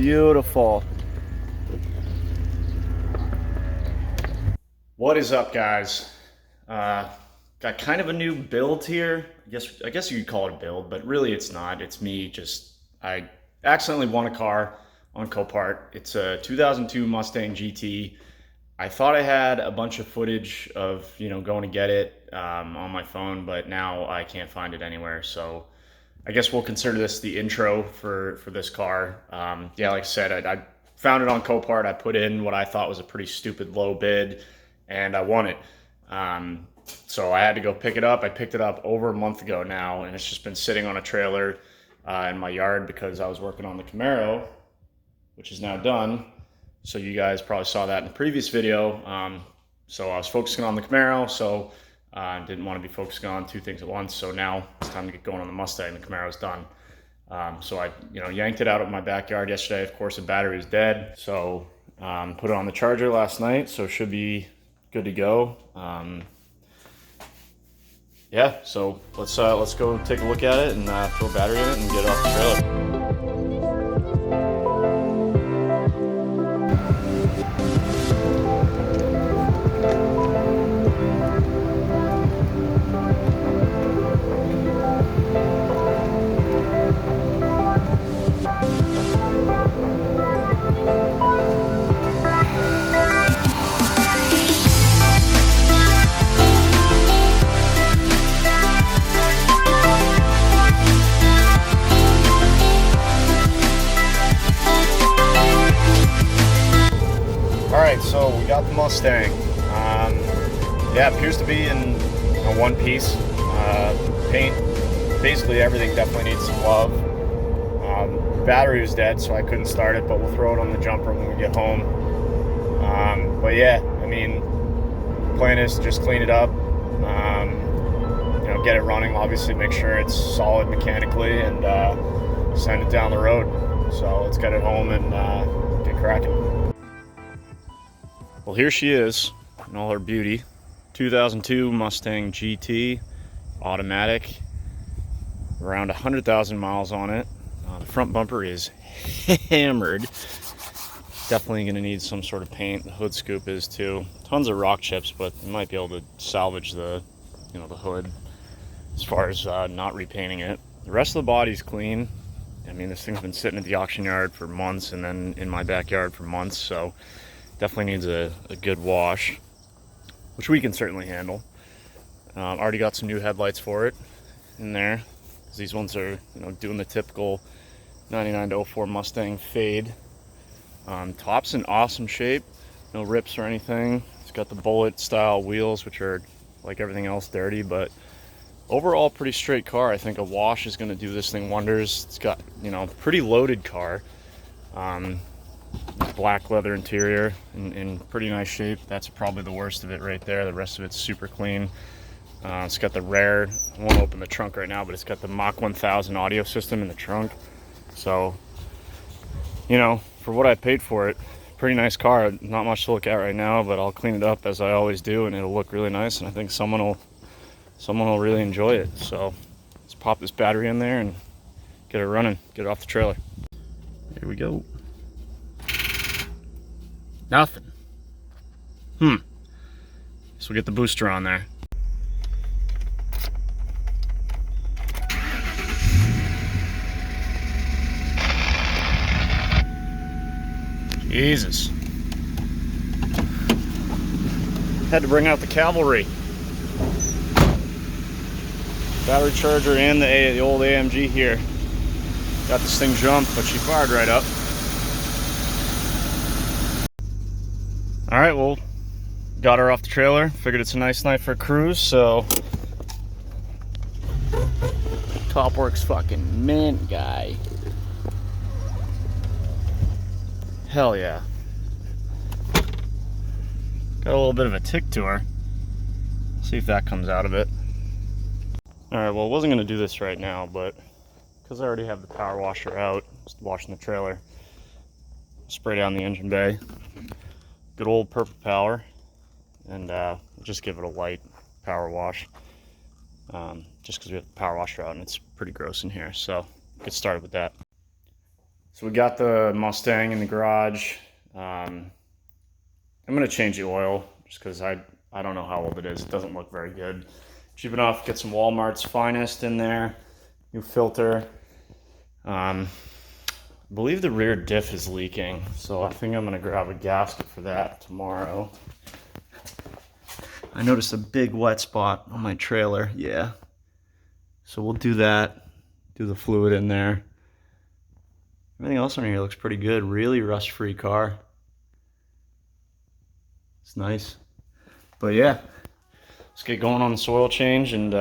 Beautiful. What is up, guys? Got kind of a new build here. I guess you could call it a build, but really it's not. It's me I accidentally won a car on Copart. It's a 2002 Mustang GT. I thought I had a bunch of footage of, going to get it on my phone, but now I can't find it anywhere. So I guess we'll consider this the intro for this car. Yeah, like I said, I found it on Copart. I put in what I thought was a pretty stupid low bid, and I won it. So I had to go pick it up. I picked it up over a month ago now, and it's just been sitting on a trailer in my yard because I was working on the Camaro, which is now done. So you guys probably saw that in the previous video. So I was focusing on the Camaro, so I didn't want to be focusing on two things at once. So now it's time to get going on the Mustang. The Camaro's done. So I, yanked it out of my backyard yesterday. Of course, the battery was dead. So put it on the charger last night, so it should be good to go. Yeah, so let's go take a look at it and throw a battery in it and get it off the trailer. So we got the Mustang. Yeah, appears to be in one piece. Paint, basically everything definitely needs some love. Battery was dead, so I couldn't start it, but we'll throw it on the jumper when we get home. But yeah, I mean, plan is to just clean it up, get it running, obviously make sure it's solid mechanically, and send it down the road. So let's get it home and get cracking. Well, here she is in all her beauty. 2002 Mustang GT, automatic, around 100,000 miles on it. The front bumper is hammered. Definitely gonna need some sort of paint. The hood scoop is too. Tons of rock chips, but you might be able to salvage the hood as far as not repainting it. The rest of the body's clean. I mean, this thing's been sitting at the auction yard for months and then in my backyard for months, so definitely needs a good wash, which we can certainly handle. Already got some new headlights for it in there, because these ones are doing the typical 99 to 04 Mustang fade. Top's in awesome shape, no rips or anything. It's got the bullet style wheels, which are like everything else dirty, but overall pretty straight car. I think a wash is going to do this thing wonders. It's got pretty loaded car. Black leather interior in pretty nice shape. That's probably the worst of it right there. The rest of it's super clean. It's got the rare, I won't open the trunk right now, but it's got the Mach 1000 audio system in the trunk. So, for what I paid for it, pretty nice car. Not much to look at right now, but I'll clean it up as I always do, and it'll look really nice, and I think someone will really enjoy it. So let's pop this battery in there and get it running, get it off the trailer. Here we go. Nothing. So we'll get the booster on there. Jesus. Had to bring out the cavalry. Battery charger and the old AMG here. Got this thing jumped, but she fired right up. All right, well, got her off the trailer. Figured it's a nice night for a cruise, so Topworks fucking mint guy. Hell yeah. Got a little bit of a tick to her. See if that comes out of it. All right, well, I wasn't gonna do this right now, but because I already have the power washer out, just washing the trailer, spray down the engine bay. Good old Purple Power, and just give it a light power wash, just because we have the power washer out and it's pretty gross in here. So get started with that. So we got the Mustang in the garage. I'm gonna change the oil just because I don't know how old it is. It doesn't look very good. Cheap enough. Get some Walmart's Finest in there. New filter. I believe the rear diff is leaking, so I think I'm gonna grab a gasket for that tomorrow. I noticed a big wet spot on my trailer. Yeah. So we'll do that. Do the fluid in there. Everything else on here looks pretty good. Really rust-free car. It's nice. But yeah, let's get going on the soil change and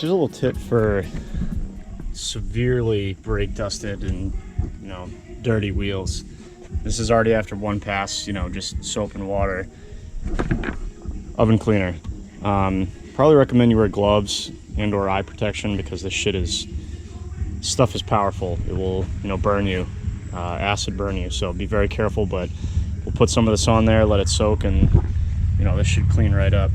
here's a little tip for severely brake dusted and dirty wheels. This is already after one pass, just soap and water. Oven cleaner. Probably recommend you wear gloves and or eye protection because this stuff is powerful. It will burn you, acid burn you, so be very careful. But we'll put some of this on there, let it soak, and this should clean right up.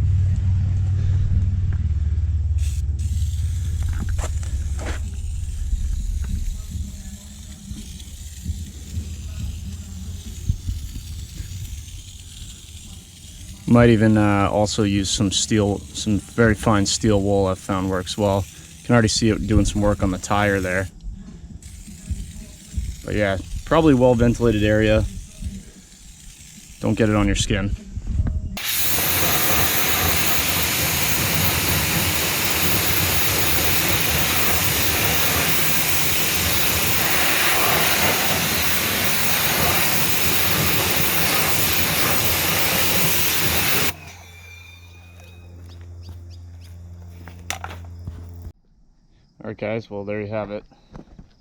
Might even also use some very fine steel wool. I've found works well. You can already see it doing some work on the tire there. But yeah, probably well ventilated area. Don't get it on your skin. Alright guys, well there you have it.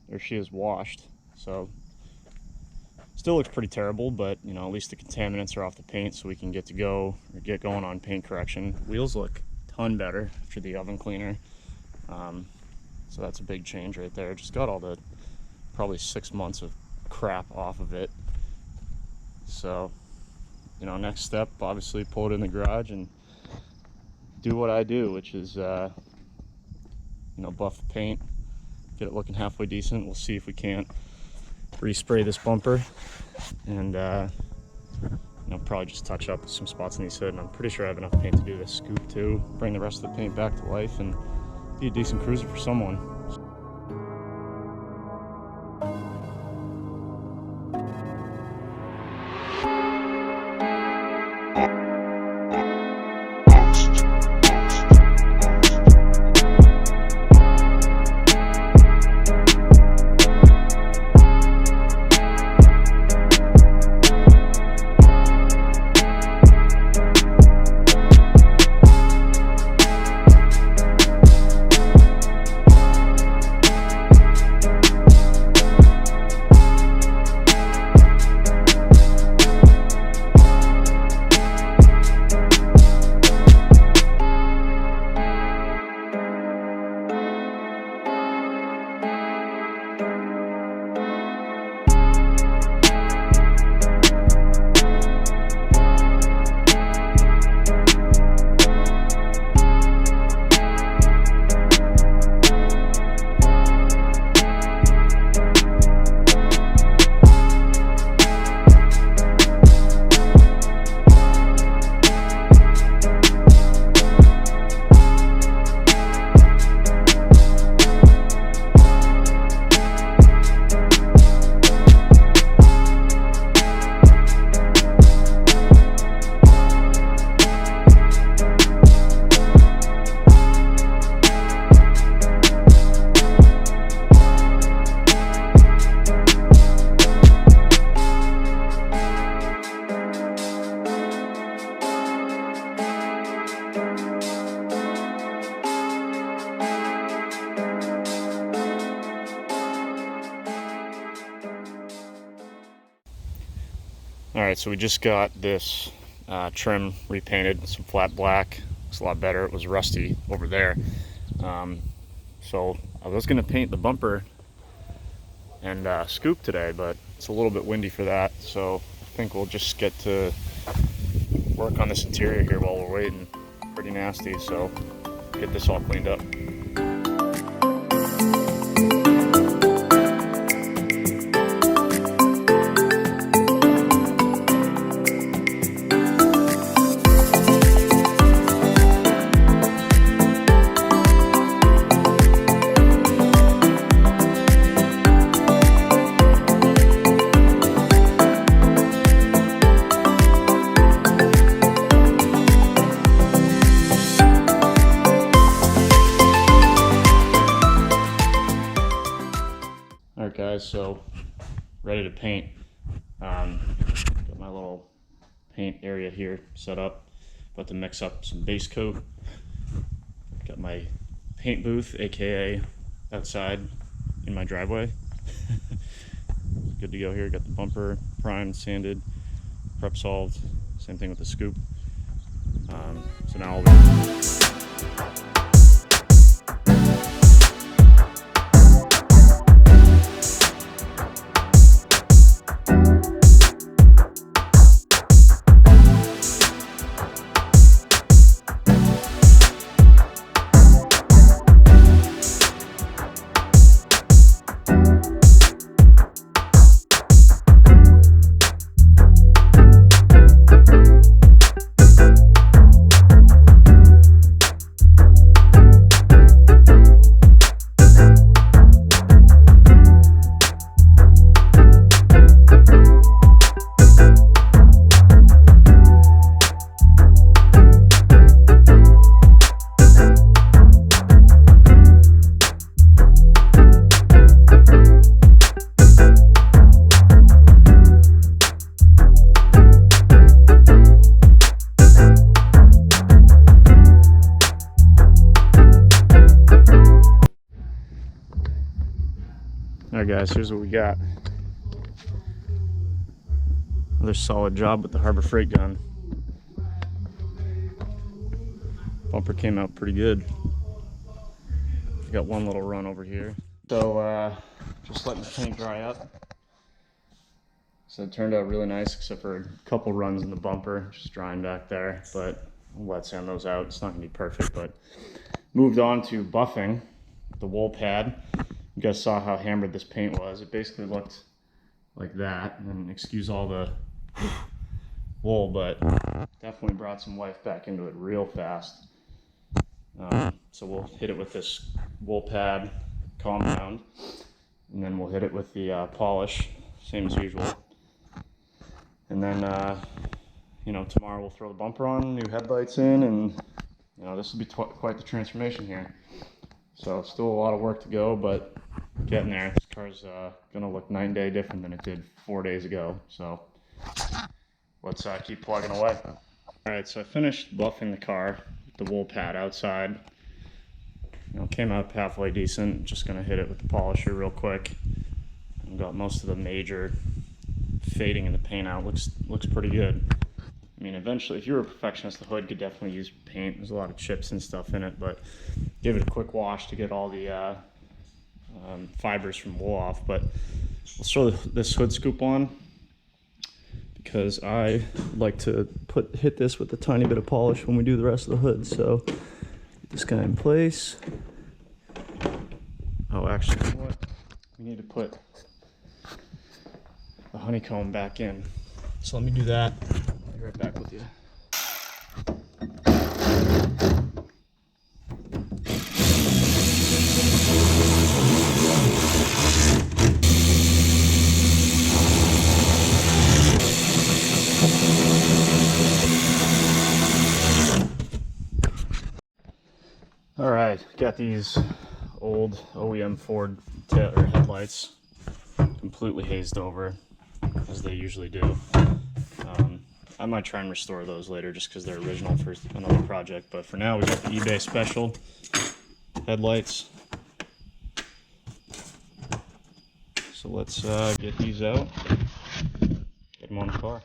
There she is washed. So still looks pretty terrible, but at least the contaminants are off the paint, so we can get going on paint correction. Wheels look a ton better after the oven cleaner. So that's a big change right there. Just got all the probably 6 months of crap off of it. So next step, obviously pull it in the garage and do what I do, which is buff the paint, get it looking halfway decent. We'll see if we can't respray this bumper and And I'll probably just touch up some spots in these hood, and I'm pretty sure I have enough paint to do this scoop too. Bring the rest of the paint back to life and be a decent cruiser for someone. Alright, so we just got this trim repainted, some flat black. Looks a lot better. It was rusty over there. So I was going to paint the bumper and scoop today, but it's a little bit windy for that. So I think we'll just get to work on this interior here while we're waiting. Pretty nasty, so get this all cleaned up. Alright guys, so ready to paint. Got my little paint area here set up. About to mix up some base coat. Got my paint booth, aka outside in my driveway. Good to go here. Got the bumper primed, sanded, prep solved. Same thing with the scoop. So now Alright guys, here's what we got. Another solid job with the Harbor Freight gun. Bumper came out pretty good. Got one little run over here. So just letting the paint dry up. So it turned out really nice except for a couple runs in the bumper, just drying back there, but I'll wet sand those out. It's not gonna be perfect, but moved on to buffing the wool pad. You guys saw how hammered this paint was. It basically looked like that, and excuse all the wool, but definitely brought some life back into it real fast. So we'll hit it with this wool pad compound, and then we'll hit it with the polish, same as usual. And then, tomorrow we'll throw the bumper on, new headlights in, and this will be quite the transformation here. So still a lot of work to go, but getting there. This car's gonna look 9 day different than it did 4 days ago. So let's keep plugging away. All right, so I finished buffing the car with the wool pad outside. Came out halfway decent. Just gonna hit it with the polisher real quick. And got most of the major fading in the paint out. Looks pretty good. I mean, eventually, if you were a perfectionist, the hood could definitely use paint. There's a lot of chips and stuff in it, but give it a quick wash to get all the fibers from wool off. But let's throw this hood scoop on, because I like to hit this with a tiny bit of polish when we do the rest of the hood. So get this guy in place. Oh, actually, you know what? We need to put the honeycomb back in. So let me do that. I'll be right back with you. All right, got these old OEM Ford headlights completely hazed over, as they usually do. I might try and restore those later just because they're original for another project, but for now we got the eBay special headlights. So let's get these out, get them on the car.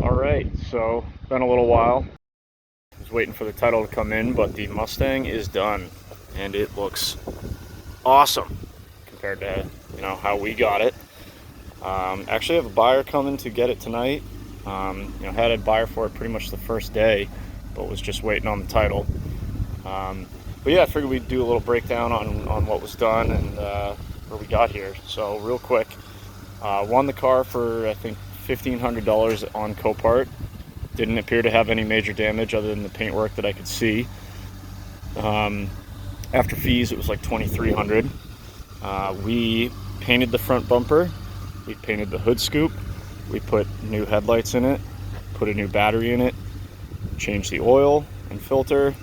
Alright, so been a little while. I was waiting for the title to come in, but the Mustang is done, and it looks awesome compared to how we got it. Actually, I have a buyer coming to get it tonight. Had a buyer for it pretty much the first day, but was just waiting on the title. But yeah, I figured we'd do a little breakdown on what was done and where we got here. So real quick, won the car for I think $1,500 on Copart. Didn't appear to have any major damage other than the paintwork that I could see. After fees, it was like $2,300. We painted the front bumper, we painted the hood scoop, we put new headlights in it, put a new battery in it, changed the oil and filter,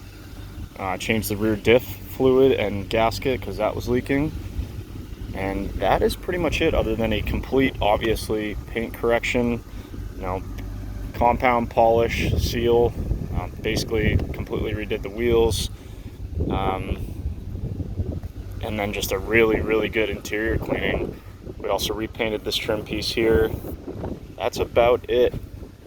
changed the rear diff fluid and gasket because that was leaking. And that is pretty much it, other than a complete, obviously, paint correction, compound polish, seal, basically completely redid the wheels, and then just a really, really good interior cleaning. We also repainted this trim piece here. That's about it.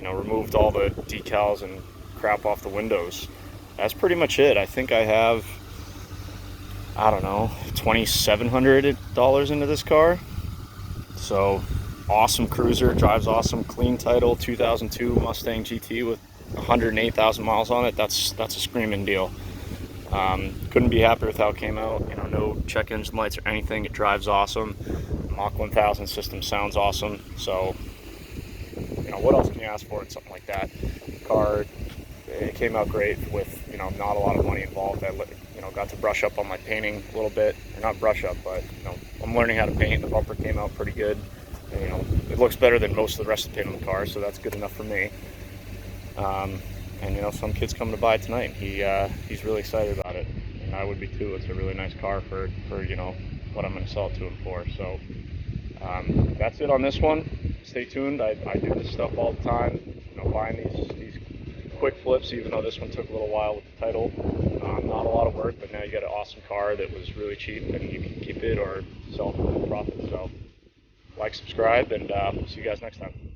Removed all the decals and crap off the windows. That's pretty much it. I think I have, I don't know, $2,700 into this car. So awesome cruiser, drives awesome, clean title, 2002 Mustang GT with 108,000 miles on it. That's a screaming deal. Couldn't be happier with how it came out. No check engine lights or anything. It drives awesome. Mach 1000 system sounds awesome. So what else can you ask for in something like that? Car, it came out great with not a lot of money involved. I got to brush up on my painting a little bit, or not brush up, but I'm learning how to paint. The bumper came out pretty good. you know, it looks better than most of the rest of the paint on the car, so that's good enough for me. And you know, some kid's coming to buy it tonight. He's really excited about it, and I would be too. It's a really nice car for you know what I'm going to sell it to him for. So that's it on this one. Stay tuned. I do this stuff all the time. You know, buying these quick flips. Even though this one took a little while with the title, not a lot of work. But now you got an awesome car that was really cheap, and you can keep it or sell it for a profit. So like, subscribe, and see you guys next time.